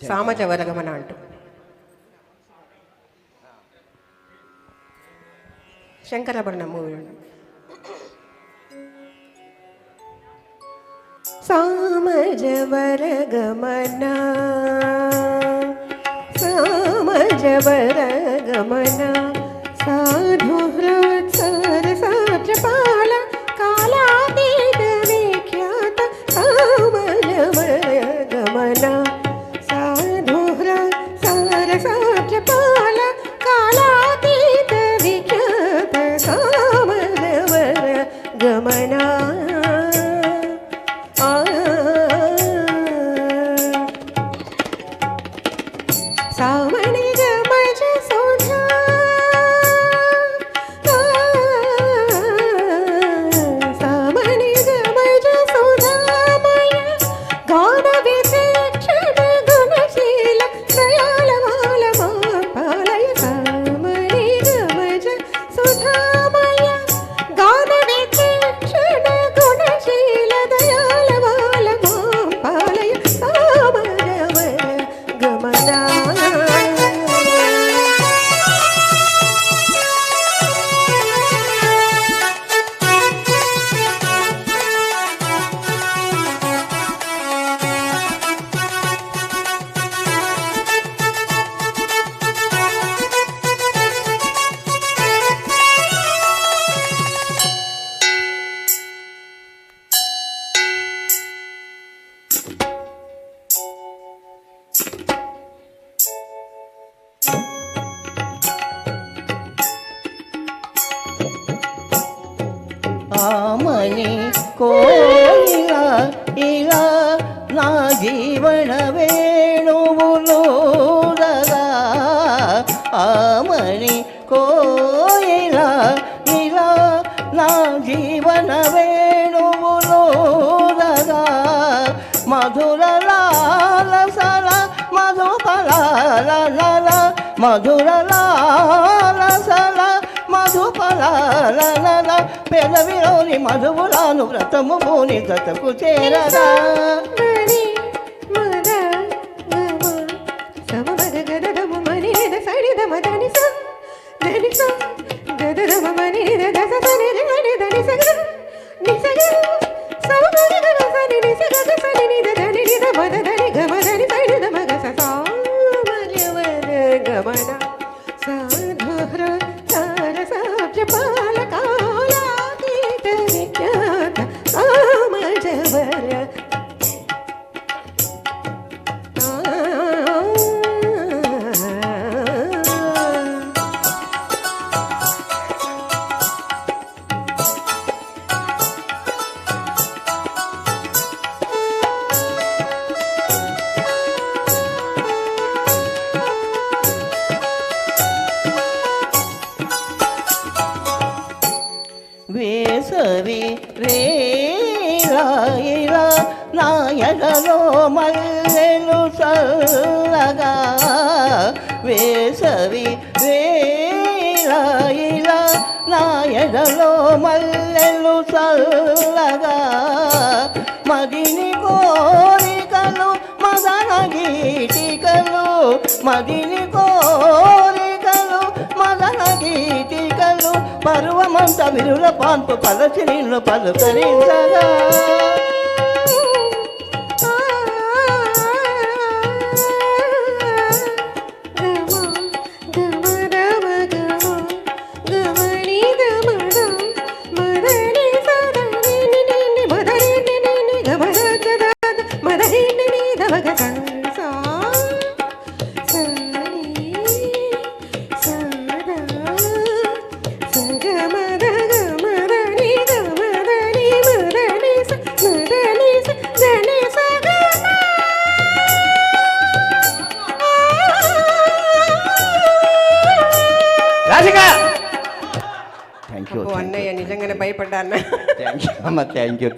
సామజవరగమన అంటూ శంకరాభరణం మూవీ సామజవరగమన సామజవరగమన సాధు హృత్సరసాజపాల కాలాతీత విఖ్యాత సామజవరగమన సాధు హృత్సరసాజపాల కాలాతీత విఖ్యాత సామజవరగమన సామని గమజ సోధా సామని గమజ సోధామయ గాన విచక్షణ గుణశీల దయాల మాల పాలయ సామని గమజ సోధామయ గాన విచక్షణ గుణశీల దయాల మాల పాలయ సామజవ గమన ఆమని కోయిలా ఇలా నా జీవన వేణువులూరగా ఆమని కోయిలా ఇలా నా జీవన వేణువులూరగా మధుర లాలసల మధుపలాల మధుర లాలసల మధుపలాల పెదవిలోని మధువులాను వ్రతము భూని దతకు చేరగా వేసవి రేలా నాయనలో మల్లెలు చల్లగా వేసవి రేలా నాయనలో మల్లెలు చల్లగా మదిని కోరికలు మదన గీతికలు మదిని కోరికలు మదన గీతికలు పర్వమంత విరుల పాన్పు పలచి నిన్ను పలుకరించగా అన్నయ్య నిజంగానే భయపడ్డా అన్న. థ్యాంక్ యూ అమ్మ, థ్యాంక్ యూ.